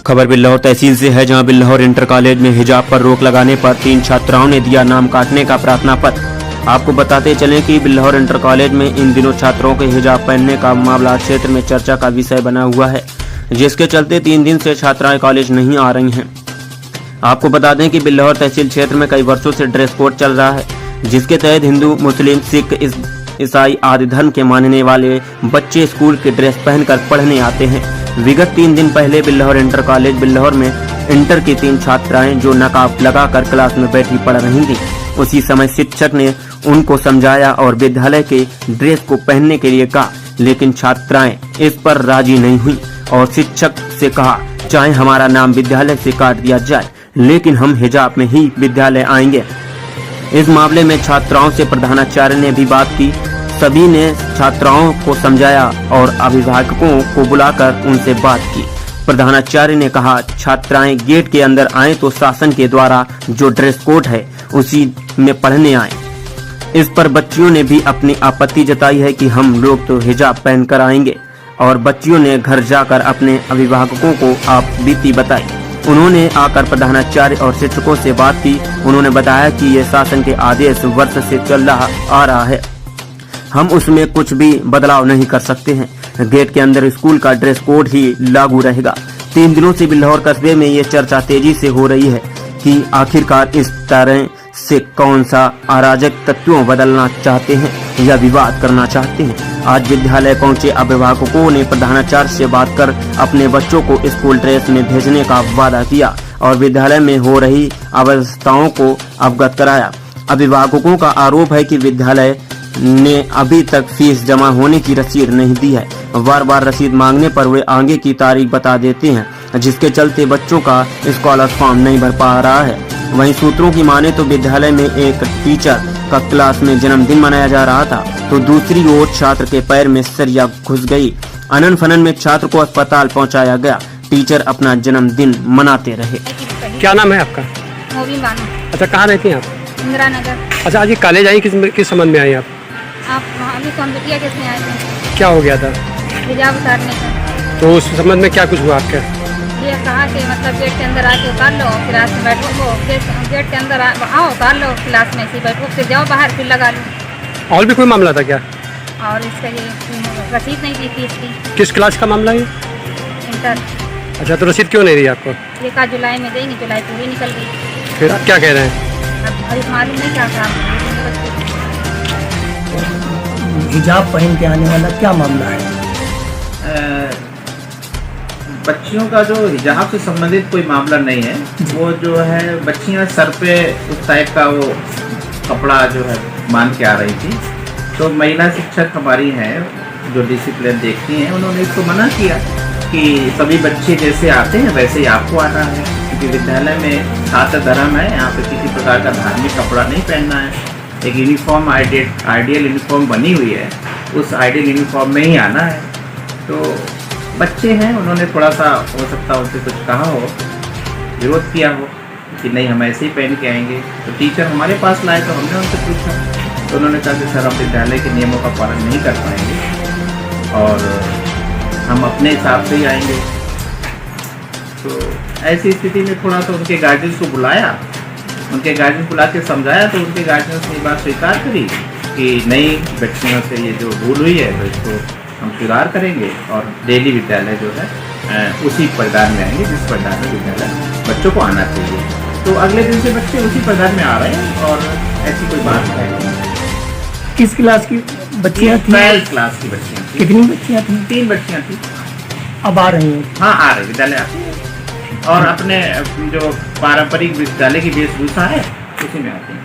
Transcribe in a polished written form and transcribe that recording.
खबर बिल्लौर तहसील से है, जहां बिल्लौर इंटर कॉलेज में हिजाब पर रोक लगाने पर 3 छात्राओं ने दिया नाम काटने का प्रार्थना पत्र। आपको बताते चलें कि बिल्लौर इंटर कॉलेज में इन दिनों छात्रों के हिजाब पहनने का मामला क्षेत्र में चर्चा का विषय बना हुआ है, जिसके चलते 3 दिन से छात्राएं कॉलेज नहीं आ रही हैं। आपको बता दें कि बिल्लौर तहसील क्षेत्र में कई वर्षों से ड्रेस कोड चल रहा है, जिसके तहत हिंदू, मुस्लिम, सिख, ईसाई आदि धर्म के मानने वाले बच्चे स्कूल की ड्रेस पहनकर पढ़ने आते हैं। विगत 3 दिन पहले बिल्लौर इंटर कॉलेज बिल्लौर में इंटर की 3 छात्राएं जो नकाब लगाकर क्लास में बैठी पढ़ रही थी, उसी समय शिक्षक ने उनको समझाया और विद्यालय के ड्रेस को पहनने के लिए कहा, लेकिन छात्राएं इस पर राजी नहीं हुई और शिक्षक से कहा, चाहे हमारा नाम विद्यालय से काट दिया जाए, लेकिन हम हिजाब में ही विद्यालय आएंगे। इस मामले में छात्राओं से प्रधानाचार्य ने भी बात की। सभी ने छात्राओं को समझाया और अभिभावकों को बुलाकर उनसे बात की। प्रधानाचार्य ने कहा, छात्राएं गेट के अंदर आए तो शासन के द्वारा जो ड्रेस कोड है उसी में पढ़ने आए। इस पर बच्चियों ने भी अपनी आपत्ति जताई है कि हम लोग तो हिजाब पहनकर आएंगे, और बच्चियों ने घर जाकर अपने अभिभावकों को आप बीती बताई। उन्होंने आकर प्रधानाचार्य और शिक्षकों से बात की। उन्होंने बताया कि ये शासन के आदेश वर्ष से चल आ रहा है, हम उसमें कुछ भी बदलाव नहीं कर सकते हैं। गेट के अंदर स्कूल का ड्रेस कोड ही लागू रहेगा। 3 दिनों से बिल्लौर कस्बे में ये चर्चा तेजी से हो रही है कि आखिरकार इस तरह से कौन सा अराजक तत्वों बदलना चाहते हैं या विवाद करना चाहते हैं। आज विद्यालय पहुंचे अभिभावकों ने प्रधानाचार्य से बात कर अपने बच्चों को स्कूल ड्रेस में भेजने का वादा किया और विद्यालय में हो रही अव्यवस्थाओं को अवगत कराया। अभिभावकों का आरोप है कि विद्यालय ने अभी तक फीस जमा होने की रसीद नहीं दी है। बार बार रसीद मांगने पर वे आगे की तारीख बता देते हैं, जिसके चलते बच्चों का स्कॉलर फॉर्म नहीं भर पा रहा है। वहीं सूत्रों की माने तो विद्यालय में एक टीचर का क्लास में जन्मदिन मनाया जा रहा था, तो दूसरी ओर छात्र के पैर में सरिया घुस गई। अनन फनन में छात्र को अस्पताल पहुंचाया गया। टीचर अपना जन्मदिन मनाते रहे। क्या नाम है आपका? मोबी बानो। अच्छा, कहाँ रहती हैं आप? इंदिरा नगर। अच्छा, आज ये कॉलेज आई, किस संबंध में आई आप? अभी तो हम बिटिया के इसमें आए थे। क्या हो गया था? हिजाब उतारने का। तो उस संबंध में क्या कुछ हुआ आपका? ये कहा कि मतलब गेट के अंदर आके उतार लो, क्लास में बैठो, गेट के अंदर आओ उतार लो, क्लास में ऐसे बैठो, फिर जाओ बाहर फिर लगा लो। और भी कोई मामला था क्या? और इसका ये रसीद नहीं दी थी इसकी। किस क्लास का मामला है? इंटर। अच्छा, तो रसीद क्यों नहीं दी आपको? ये कहा जुलाई में देंगे, जुलाई पूरी निकल गई। फिर आप क्या कह रहे हैं? अब अभी मालूम नहीं क्या कहा। हिजाब पहन के आने वाला क्या मामला है? बच्चियों का जो हिजाब से संबंधित कोई मामला नहीं है। वो जो है बच्चियां सर पे उस टाइप का वो कपड़ा जो है बांध के आ रही थी, तो महिला शिक्षक हमारी हैं जो डिसिप्लिन देखती हैं, उन्होंने इसको मना किया कि सभी बच्चे जैसे आते हैं वैसे ही आपको आना है, क्योंकि विद्यालय में छात्र धर्म है, यहाँ पे किसी प्रकार का धार्मिक कपड़ा नहीं पहनना है। एक यूनिफॉर्म आइडियल यूनिफॉर्म बनी हुई है, उस आइडियल यूनिफॉर्म में ही आना है। तो बच्चे हैं, उन्होंने थोड़ा सा हो सकता है उनसे कुछ कहा हो, विरोध किया हो कि नहीं हम ऐसे ही पहन के आएंगे। तो टीचर हमारे पास लाए तो हमने उनसे पूछा, तो उन्होंने कहा कि सर हम विद्यालय के नियमों का पालन नहीं कर पाएंगे और हम अपने हिसाब से ही आएंगे। तो ऐसी स्थिति में थोड़ा सा उनके गार्जियंस को बुलाया, उनके गार्जियंस बुला के समझाया, तो उनके गार्जियंस ने बात स्वीकार करी कि नहीं, बच्चियों से ये जो भूल हुई है तो इसको हम स्वीकार करेंगे और डेली विद्यालय जो है उसी परिधान में आएंगे जिस परिधान में विद्यालय बच्चों को आना चाहिए। तो अगले दिन से बच्चे उसी परिधान में आ रहे हैं और ऐसी कोई बात नहीं। किस क्लास की बच्चियाँ थी? 12th क्लास की बच्चियाँ थी। कितनी बच्चियाँ थी? 3 बच्चियाँ थी। अब आ रही हैं? हाँ, आ रही, विद्यालय आती है और अपने जो पारंपरिक विद्यालय की वेशभूषा है उसी में आती है।